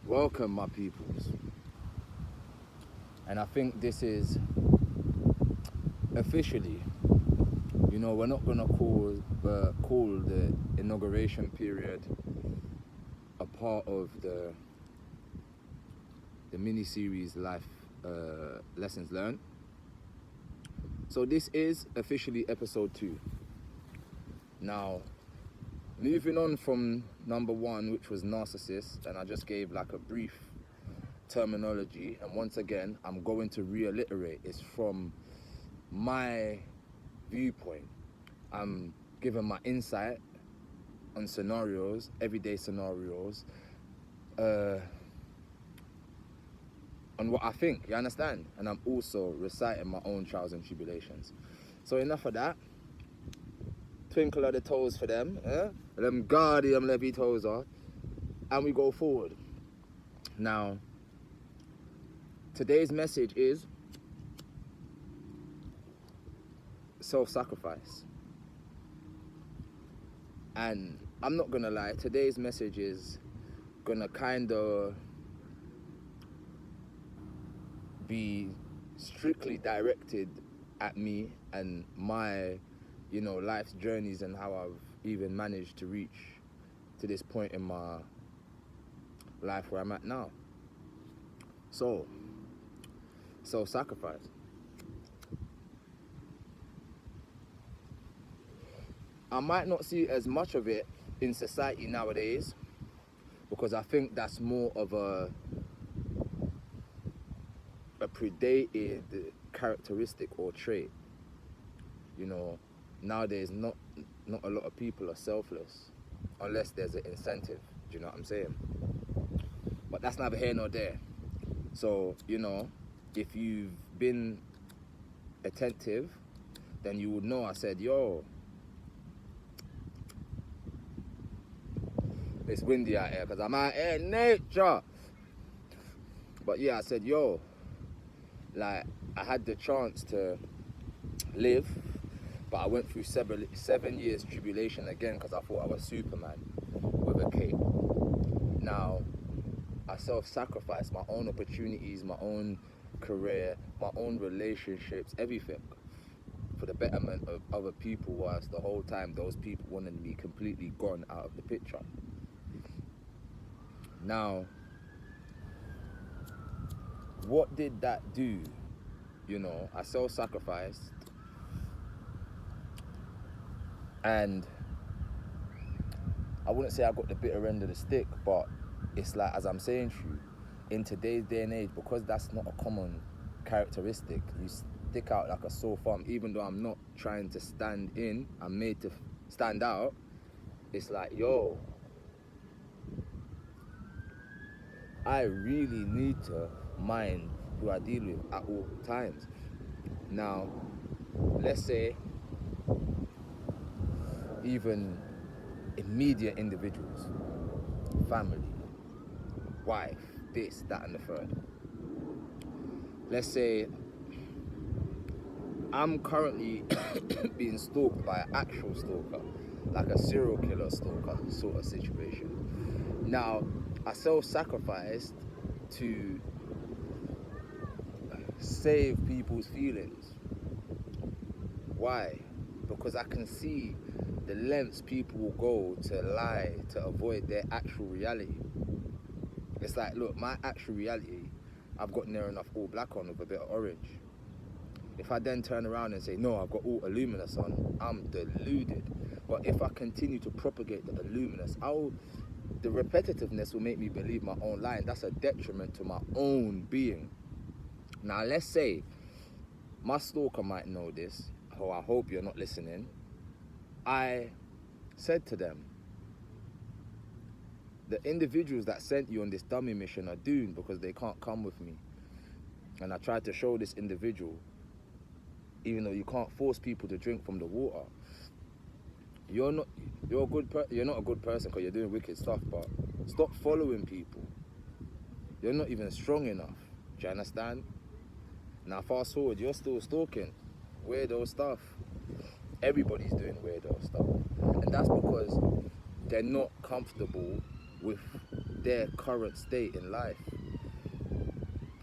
Welcome, my peoples. And I think this is officially, we're not gonna call the inauguration period a part of the mini series life lessons learned. So this is officially episode 2. Now, moving on from number 1, which was narcissist, and I just gave like a brief terminology, and once again I'm going to reiterate it's from my viewpoint. I'm giving my insight on scenarios, everyday scenarios, on what I think, you understand? And I'm also reciting my own trials and tribulations. So enough of that. Twinkle of the toes for them, them guardian levy toes are, and we go forward. Now, today's message is self-sacrifice. And I'm not gonna lie, today's message is gonna kind of be strictly directed at me and my, life's journeys and how I've even managed to reach to this point in my life where I'm at now. So, self-sacrifice. I might not see as much of it in society nowadays because I think that's more of a predated characteristic or trait. Nowadays not a lot of people are selfless unless there's an incentive. Do you know what I'm saying? But that's neither here nor there. So, if you've been attentive, then you would know I said, yo, it's windy out here because I'm out here in nature. But yeah, I said, yo, like, I had the chance to live, but I went through 7 years tribulation again because I thought I was Superman with a cape. Now, I self-sacrificed my own opportunities, my own career, my own relationships, everything for the betterment of other people, whilst the whole time those people wanted me completely gone out of the picture. Now, what did that do? I self-sacrificed, and I wouldn't say I got the bitter end of the stick, but it's like, as I'm saying to you, in today's day and age, because that's not a common characteristic, you stick out like a sore thumb. Even though I'm not trying to stand in, I'm made to stand out. It's like, yo, I really need to mind who I deal with at all times. Now, let's say even immediate individuals, family, wife, this, that, and the third. Let's say I'm currently being stalked by an actual stalker, like a serial killer stalker sort of situation. Now, I self-sacrificed to save people's feelings. Why? Because I can see the lengths people will go to lie to avoid their actual reality. It's like, look, my actual reality, I've got near enough all black on with a bit of orange. If I then turn around and say, no, I've got all luminous on, I'm deluded. But if I continue to propagate the luminous, the repetitiveness will make me believe my own lie, and that's a detriment to my own being. Now, let's say my stalker might know this, or I hope you're not listening. I said to them, the individuals that sent you on this dummy mission are doomed because they can't come with me. And I tried to show this individual, even though you can't force people to drink from the water, you're not a good person because you're doing wicked stuff. But stop following people. You're not even strong enough. Do you understand? Now fast forward, you're still stalking weirdo stuff. Everybody's doing weirdo stuff, and that's because they're not comfortable with their current state in life.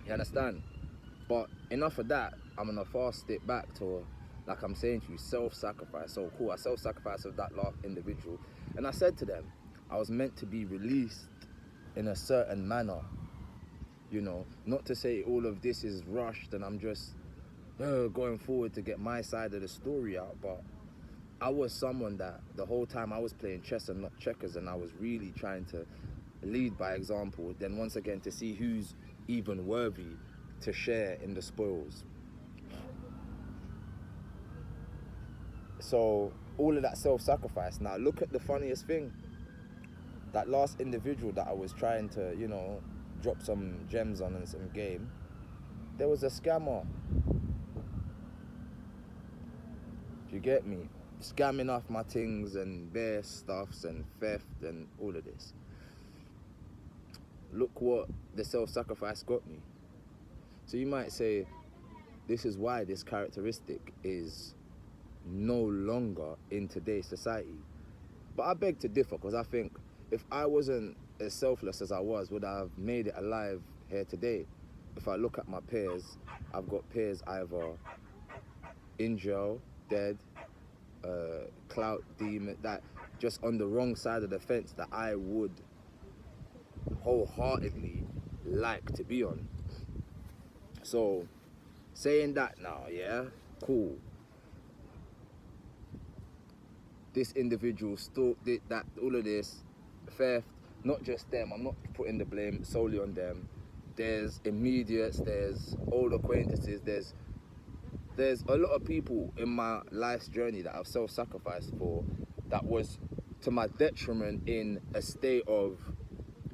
You understand? But enough of that. I'm gonna fast step back to, like I'm saying to you, self-sacrifice. So cool, I self-sacrificed with that last individual, and I said to them, I was meant to be released in a certain manner. You know, not to say all of this is rushed and I'm just going forward to get my side of the story out, but I was someone that the whole time I was playing chess and not checkers, and I was really trying to lead by example, then once again to see who's even worthy to share in the spoils. So all of that self-sacrifice. Now look at the funniest thing. That last individual that I was trying to, you know, drop some gems on and some game, there was a scammer. Do you get me? Scamming off my things and bare stuffs and theft and all of this. Look what the self-sacrifice got me. So you might say, this is why this characteristic is no longer in today's society. But I beg to differ, because I think if I wasn't as selfless as I was, would I have made it alive here today? If I look at my peers, I've got peers either in jail, dead, clout demon, that just on the wrong side of the fence that I would wholeheartedly like to be on. So saying that now, yeah, cool. This individual still did that, all of this theft, not just them. I'm not putting the blame solely on them. There's immediates, there's old acquaintances, there's a lot of people in my life's journey that I've self-sacrificed for, that was to my detriment in a state of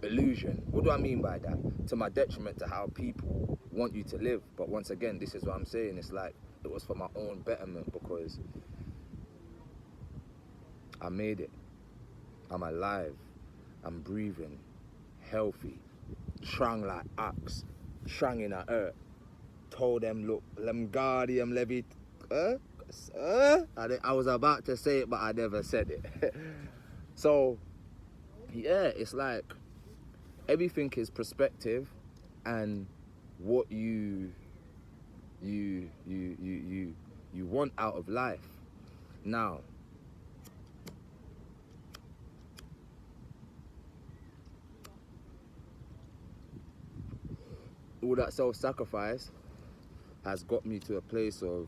illusion. What do I mean by that? To my detriment to how people want you to live. But once again, this is what I'm saying. It's like it was for my own betterment, because I made it. I'm alive. I'm breathing, healthy, strong like ox, strong in a earth. Told them, look, Lemgardium Levit. I was about to say it, but I never said it. So, yeah, it's like everything is perspective and what you want out of life. Now, all that self-sacrifice has got me to a place of,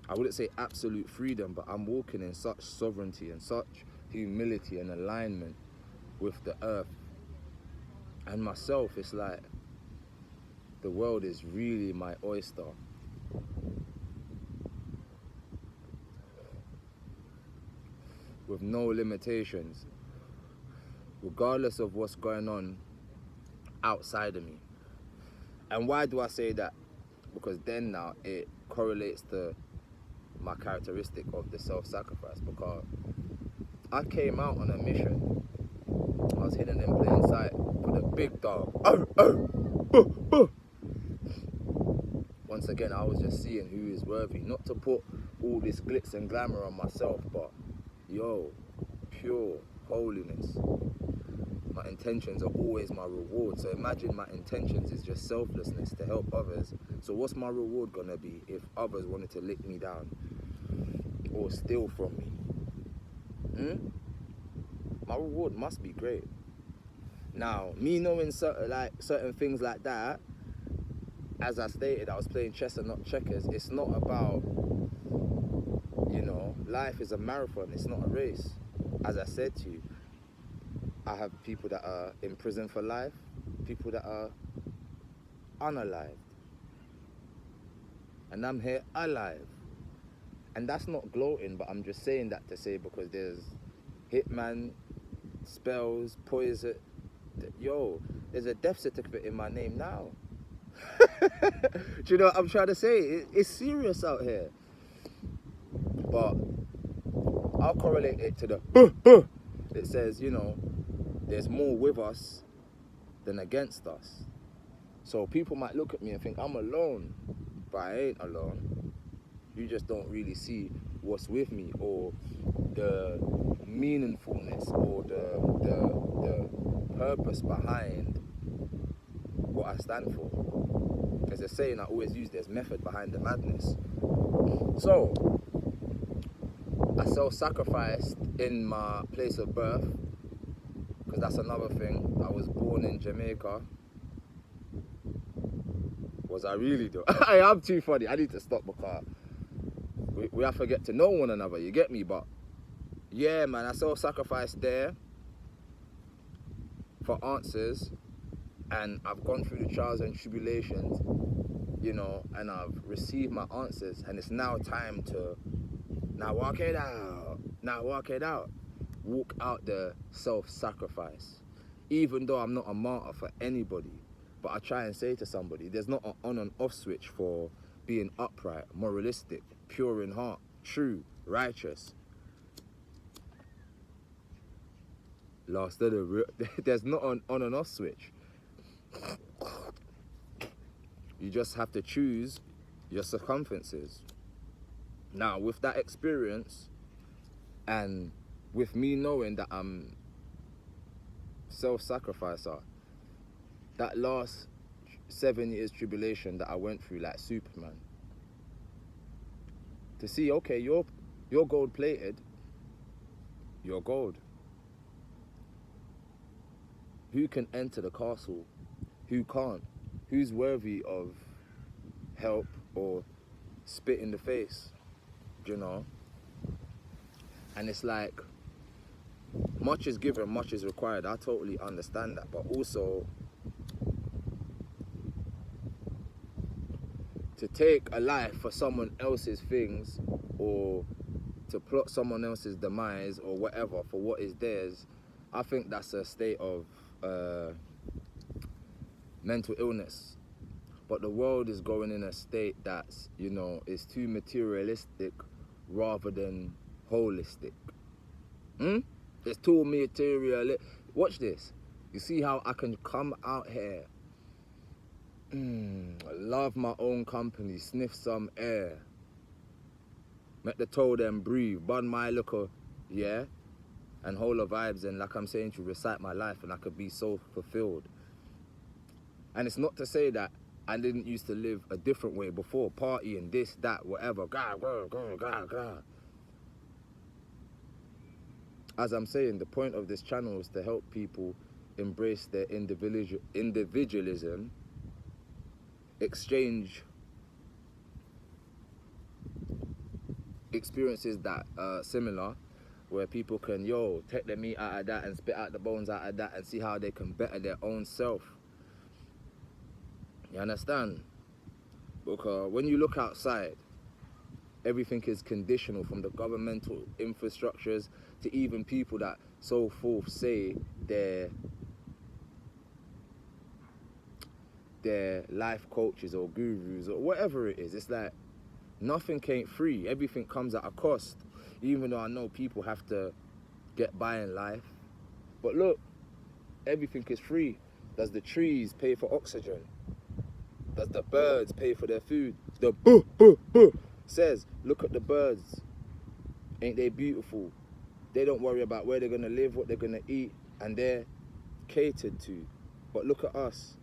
I wouldn't say absolute freedom, but I'm walking in such sovereignty and such humility and alignment with the earth and myself. It's like the world is really my oyster. With no limitations, regardless of what's going on outside of me. And why do I say that? Because then now it correlates to my characteristic of the self-sacrifice, because I came out on a mission. I was hidden in plain sight for the big dog. Once again, I was just seeing who is worthy, not to put all this glitz and glamour on myself, but yo, pure holiness. My intentions are always my reward. So imagine my intentions is just selflessness to help others. So what's my reward gonna be if others wanted to lick me down or steal from me? My reward must be great. Now, me knowing certain things like that, as I stated, I was playing chess and not checkers. It's not about, you know, life is a marathon. It's not a race. As I said to you, I have people that are in prison for life, people that are unalived. And I'm here alive. And that's not gloating, but I'm just saying that to say, because there's hitman, spells, poison. Yo, there's a death certificate in my name now. Do you know what I'm trying to say? It's serious out here. But I'll correlate it to the it says, you know, there's more with us than against us. So people might look at me and think I'm alone, but I ain't alone. You just don't really see what's with me, or the meaningfulness, or the purpose behind what I stand for. There's a saying I always use, there's method behind the madness. So, I self-sacrificed in my place of birth, because that's another thing. I was born in Jamaica. Was I really though? I am too funny. I need to stop because we have to get to know one another, you get me? But yeah, man, I self-sacrificed there for answers, and I've gone through the trials and tribulations, you know, and I've received my answers, and it's now time to walk it out. Now walk it out. Walk out the self-sacrifice. Even though I'm not a martyr for anybody, but I try and say to somebody, there's not an on and off switch for being upright, moralistic, pure in heart, true, righteous. Last of the real, there's not an on and off switch. You just have to choose your circumferences. Now, with that experience, and with me knowing that I'm self-sacrificer, that last 7 years tribulation that I went through like Superman, to see, okay, you're gold plated, you're gold. Who can enter the castle? Who can't? Who's worthy of help or spit in the face? You know? And it's like, much is given, much is required. I totally understand that. But also, to take a life for someone else's things, or to plot someone else's demise or whatever for what is theirs, I think that's a state of mental illness. But the world is going in a state that's, you know, is too materialistic rather than holistic. It's too materialistic. Watch this. You see how I can come out here, love my own company, sniff some air, make the toe them breathe, bun my look, yeah, and hold the vibes, and like I'm saying, to recite my life, and I could be so fulfilled. And it's not to say that I didn't used to live a different way before, partying, this, that, whatever, As I'm saying, the point of this channel is to help people embrace their individualism, exchange experiences that are similar, where people can, take the meat out of that and spit out the bones out of that and see how they can better their own self. You understand? Because when you look outside, everything is conditional, from the governmental infrastructures to even people that so forth say their life coaches or gurus or whatever it is. It's like nothing ain't free. Everything comes at a cost. Even though I know people have to get by in life. But look, everything is free. Does the trees pay for oxygen? Does the birds pay for their food? The says, look at the birds. Ain't they beautiful? They don't worry about where they're gonna live, what they're gonna eat, and they're catered to. But look at us.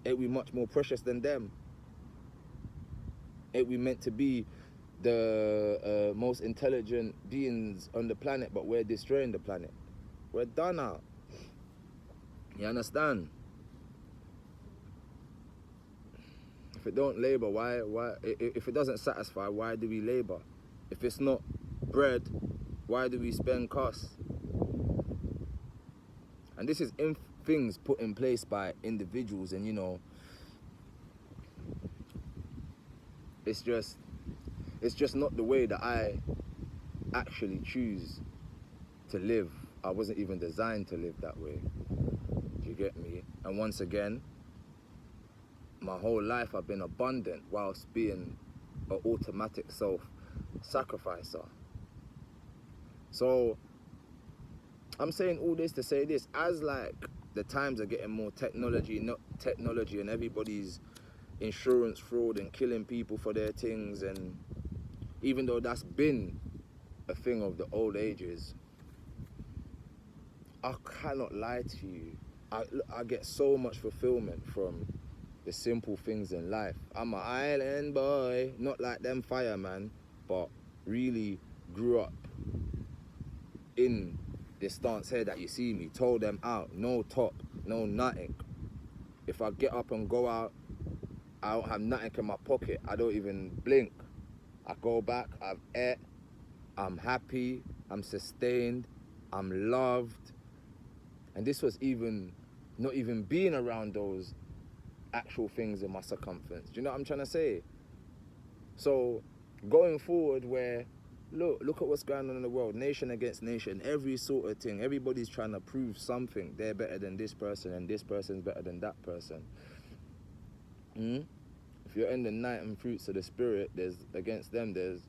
Ain't we much more precious than them? Ain't we meant to be the most intelligent beings on the planet, but we're destroying the planet? We're done out. You understand? If it don't labor, why? If it doesn't satisfy, why do we labor? If it's not bread, why do we spend costs? And this is things put in place by individuals, and you know, it's just not the way that I actually choose to live. I wasn't even designed to live that way. Do you get me? And once again, my whole life I've been abundant whilst being an automatic self-sacrificer. So I'm saying all this to say this, as like the times are getting more technology and everybody's insurance fraud and killing people for their things, and even though that's been a thing of the old ages, I cannot lie to you, I get so much fulfillment from the simple things in life. I'm an island boy, not like them fireman, but really grew up in this stance here that you see me. Told them out, no top, no nothing. If I get up and go out, I don't have nothing in my pocket. I don't even blink. I go back, I've ate, I'm happy, I'm sustained, I'm loved. And this was even not even being around those actual things in my circumference. Do you know what I'm trying to say? So going forward, where look at what's going on in the world, nation against nation, every sort of thing, everybody's trying to prove something. They're better than this person and this person's better than that person. If you're in the night and fruits of the spirit, there's against them there's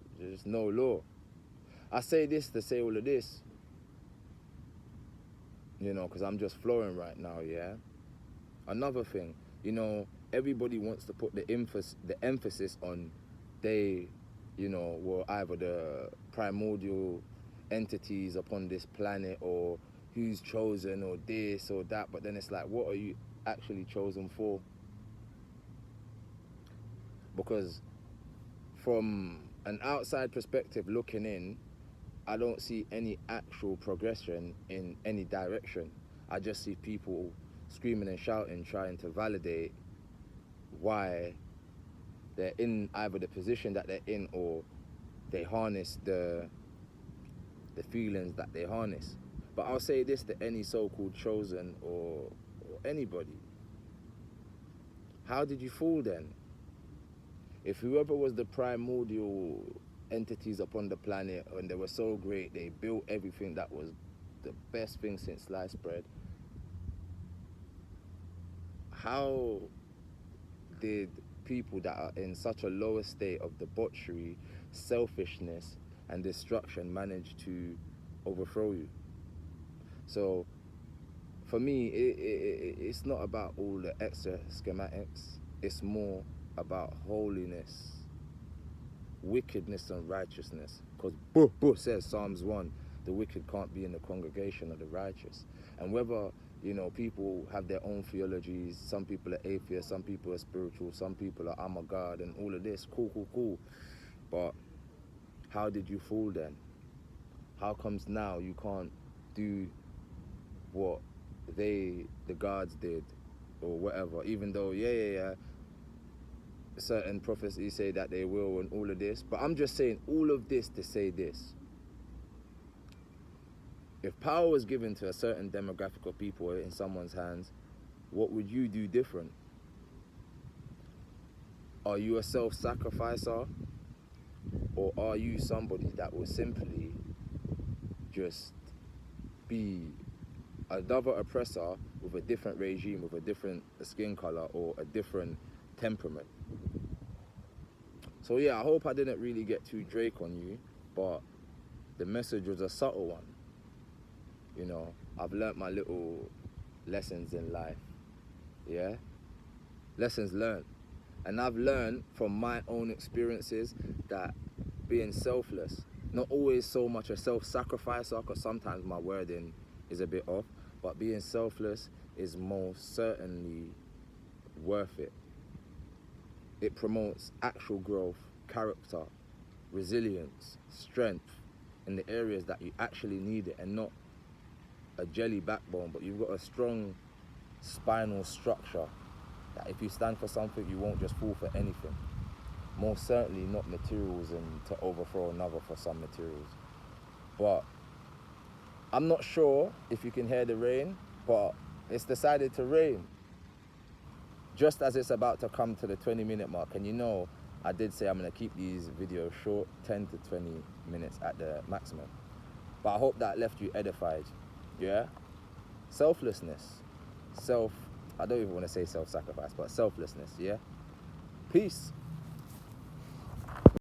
no law. I say this to say all of this, you know, because I'm just flowing right now, yeah? Another thing, you know, everybody wants to put the emphasis on they, you know, were either the primordial entities upon this planet or who's chosen or this or that, but then it's like, what are you actually chosen for? Because from an outside perspective looking in, I don't see any actual progression in any direction. I just see people screaming and shouting, trying to validate why they're in either the position that they're in or they harness the feelings that they harness. But I'll say this to any so-called chosen or anybody. How did you fall then? If whoever was the primordial entities upon the planet and they were so great, they built everything that was the best thing since sliced bread, how did people that are in such a lower state of debauchery, selfishness and destruction manage to overthrow you? So for me, it's not about all the extra schematics. It's more about holiness, wickedness and righteousness. Because says Psalms 1, the wicked can't be in the congregation of the righteous. And whether, you know, people have their own theologies, some people are atheists, some people are spiritual, some people are I'm a God and all of this, cool. But how did you fall then? How comes now you can't do what the gods did or whatever, even though, yeah, certain prophecies say that they will and all of this. But I'm just saying all of this to say this. If power was given to a certain demographic of people in someone's hands, what would you do different? Are you a self-sacrificer? Or are you somebody that will simply just be another oppressor with a different regime, with a different skin color or a different temperament? So yeah, I hope I didn't really get too Drake on you, but the message was a subtle one. You know, I've learnt my little lessons in life, yeah? Lessons learned. And I've learned from my own experiences that being selfless, not always so much a self-sacrificer, because sometimes my wording is a bit off, but being selfless is most certainly worth it. It promotes actual growth, character, resilience, strength in the areas that you actually need it, and not a jelly backbone, but you've got a strong spinal structure that if you stand for something, you won't just fall for anything. Most certainly not materials and to overthrow another for some materials. But I'm not sure if you can hear the rain, but it's decided to rain just as it's about to come to the 20-minute mark. And you know, I did say I'm going to keep these videos short, 10 to 20 minutes at the maximum. But I hope that left you edified, yeah? Selflessness. I don't even want to say self-sacrifice, but selflessness, yeah? Peace.